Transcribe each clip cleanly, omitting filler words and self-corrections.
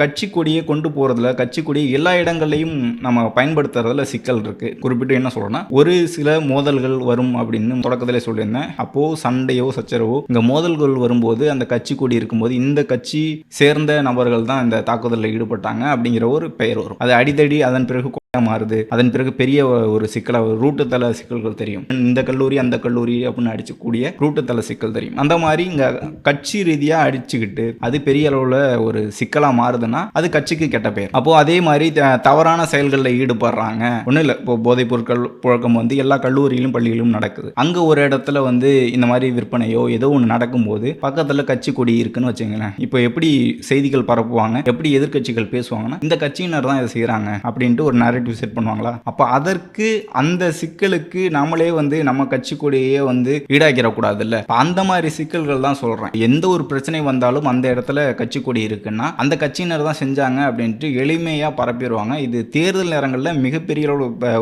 கட்சி கொடியை கொண்டு போறதுல, கட்சி கொடியை எல்லா இடங்கள்லயும் நம்ம பயன்படுத்துறதுல சிக்கல் இருக்கு. குறிப்பிட்டு என்ன சொல்றேன்னா, ஒரு சில மோதல்கள் வரும் அப்படின்னு தொடக்கத்திலே சொல்லியிருந்தேன். அப்போ சண்டையோ, சச்சரவோ இங்க மோதல்கள் வரும்போது அந்த கட்சி கொடி இருக்கும்போது, இந்த கட்சி சேர்ந்த நபர்கள் தான் இந்த தாக்குதலில் ஈடுபட்டாங்க அப்படிங்கிற ஒரு பெயர் வரும். அது அடிதடி அதன் பிறகு மாறுது. அதன் பிறகு பெரிய ஒரு சிக்கல ரூட்டு தள சிக்கல்கள் தெரியும். இந்த கல்லூரி அந்த கல்லூரி அப்படின்னு அடிச்சக்கூடிய ரூட்டு தள சிக்கல் தெரியும். அந்த மாதிரி இங்க கட்சி ரீதியா அடிச்சுக்கிட்டு அது பெரிய அளவுல ஒரு சிக்கலா மாறுதுன்னா அது கட்சிக்கு கெட்ட பேர். அப்போ அதே மாதிரி தவறான செயல்களில் ஈடுபடுறாங்க. ஒன்றும் இல்லை, இப்போ போதைப் பொருட்கள் புழக்கம் வந்து எல்லா கல்லூரியிலும் பள்ளிகளிலும் நடக்குது. அங்க ஒரு இடத்துல வந்து இந்த மாதிரி விற்பனையோ ஏதோ ஒன்று நடக்கும்போது பக்கத்துல கட்சி கொடி இருக்குன்னு வச்சுங்களேன். இப்போ எப்படி செய்திகள் பரப்புவாங்க, எப்படி எதிர்கட்சிகள் பேசுவாங்கன்னா இந்த கட்சியினர் தான் இதை செய்யறாங்க அப்படின்ட்டு ஒரு நரேட்டிவ் செட் பண்ணுவாங்களா? அப்ப அதற்கு அந்த சிக்கலுக்கு நாமளே வந்து நம்ம கட்சி கூடயே வந்து ஈடாக்கிடக்கூடாது இல்ல. அந்த மாதிரி சிக்கல்கள் தான் சொல்றேன். எந்த ஒரு பிரச்சனை வந்தாலும் அந்த இடத்துல கட்சி கொடி இருக்குன்னா அந்த கட்சியினர் தான் செஞ்சாங்க அப்படின்ட்டு எளிமையா பரப்பிடுவாங்க. இது தேர்தல் நேரங்களில் மிகப்பெரிய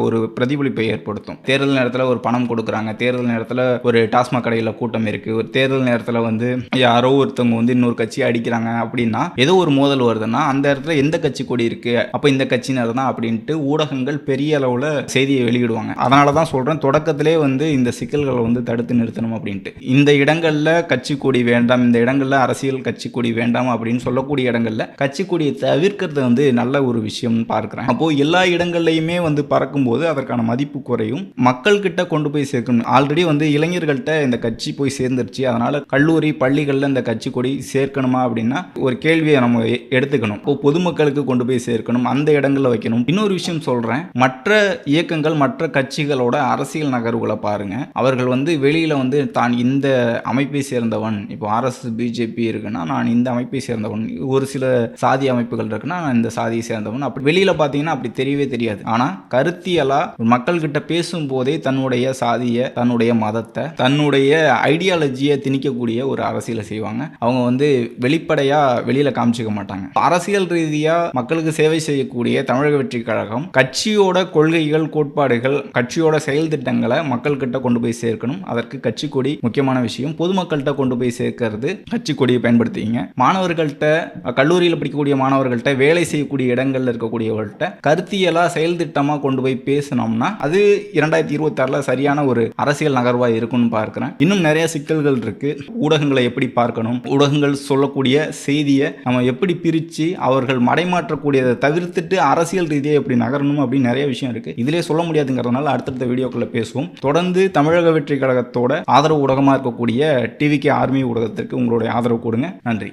ஒரு பிரதிபலிப்பை ஏற்படுத்தும். தேர்தல் நேரத்தில் ஒரு பணம் கொடுக்குறாங்க, தேர்தல் நேரத்தில் ஒரு டாஸ்மாக் கடையில் கூட்டம் இருக்கு, ஒரு தேர்தல் நேரத்தில் வந்து யாரோ ஒருத்தவங்க வந்து இன்னொரு கட்சியை அடிக்கிறாங்க அப்படின்னா ஏதோ ஒரு மோதல் வருதுன்னா அந்த இடத்துல எந்த கட்சி கொடி இருக்கு, அப்ப இந்த கட்சியினர் தான் அப்படின்ட்டு ஊடகங்கள் பெரிய அளவுல செய்தியை வெளியிடுவாங்க. அதனால தான் சொல்றேன், தொடக்கத்திலே வந்து இந்த சிக்கல்களை வந்து தடுத்து நிறுத்தணும் அப்படின்ட்டு. இந்த இடங்கள்ல கட்சி கொடி வேண்டாம், இந்த இடங்கள்ல அரசியல் கட்சி கொடி வேண்டாம் அப்படின்னு சொல்லக்கூடிய இடங்கள்ல கட்சி கொடியை தவிர்க்கிறது வந்து நல்ல ஒரு விஷயம் பார்க்கிறேன். அப்போ எல்லா இடங்கள்லையுமே வந்து பறக்கும்போது அதற்கான மதிப்பு குறையும். மக்கள் கிட்ட கொண்டு போய் சேர்க்கணும். ஆல்ரெடி வந்து இளைஞர்கள்ட்ட இந்த கட்சி போய் சேர்ந்துருச்சு, அதனால கல்லூரி பள்ளிகள்ல இந்த கட்சி கொடி சேர்க்கணுமா அப்படின்னா ஒரு கேள்வியை நம்ம எடுத்துக்கணும். இப்போ பொதுமக்களுக்கு கொண்டு போய் சேர்க்கணும், அந்த இடங்கள்ல வைக்கணும். இன்னொரு விஷயம் சொல்றேன், மற்ற இயக்கங்கள் மற்ற கட்சிகளோட அரசியல் நகர்வுகளை பாருங்க. அவர்கள் வந்து வெளியில வந்து தான் இந்த அமைப்பை சேர்ந்தவன், இப்போ RSS BJP இருக்குன்னா நான் இந்த அமைப்பை சேர்ந்தவன், ஒரு சில சாதி அமைப்புகள் இருக்குன்னா நான் இந்த சாதியை சேர்ந்தவன், அப்படி வெளியில பார்த்தீங்கன்னா அப்படி தெரியவே தெரியாது. ஆனா கருத்தியலா மக்கள் கிட்ட பேசும்போதே தன்னுடைய சாதியை, தன்னுடைய மதத்தை, தன்னுடைய ஐடியாலஜியை திணிக்கக்கூடிய ஒரு அரசியலை செய்வாங்க. அவங்க வந்து வெளிப்படையா வெளியில காமிச்சிக்க மாட்டாங்க. அரசியல் ரீதியா மக்களுக்கு சேவை செய்யக்கூடிய தமிழக வெற்றி கழகம் கட்சியோட கொள்கைகள், கோட்பாடுகள், கட்சியோட செயல் திட்டங்களை மக்கள் கிட்ட கொண்டு போய் சேர்க்கணும். அதற்கு கட்சி கொடி முக்கியமான விஷயம். பொதுமக்கள்கிட்ட கொண்டு போய் சேர்க்கிறது கட்சி கொடியை பயன்படுத்திங்க. மாணவர்கள்ட்ட, கல்லூரியில் படிக்கக்கூடிய மாணவர்கள்ட்ட, வேலை செய்யக்கூடிய இடங்கள்ல இருக்கக்கூடியவர்கள்ட்ட கருத்தியலா செயல் திட்டமா கொண்டு போய் பேசணும்னா அது 2026 சரியான ஒரு அரசியல் நகர்வா இருக்கும்னு பார்க்கிறேன். இன்னும் நிறைய சிக்கல்கள் இருக்கு. ஊடகங்களை எப்படி பார்க்கணும், ஊடகங்கள் சொல்லக்கூடிய செய்தியை நம்ம எப்படி பிரிச்சு அவர்கள் மடைமாற்றக்கூடியதை தவிர்த்துட்டு அரசியல் ரீதியாக எப்படி நகரணும் அப்படின்னு நிறைய விஷயம் இருக்கு. இதிலே சொல்ல முடியாதுங்கிறதுனால அடுத்தடுத்த வீடியோக்குள்ள பேசுவோம். தொடர்ந்து தமிழக வெற்றி கழகத்தோட ஆதரவு ஊடகமா இருக்கக்கூடிய TVK ஆர்மி ஊடகத்திற்கு உங்களுடைய ஆதரவு கொடுங்க. நன்றி.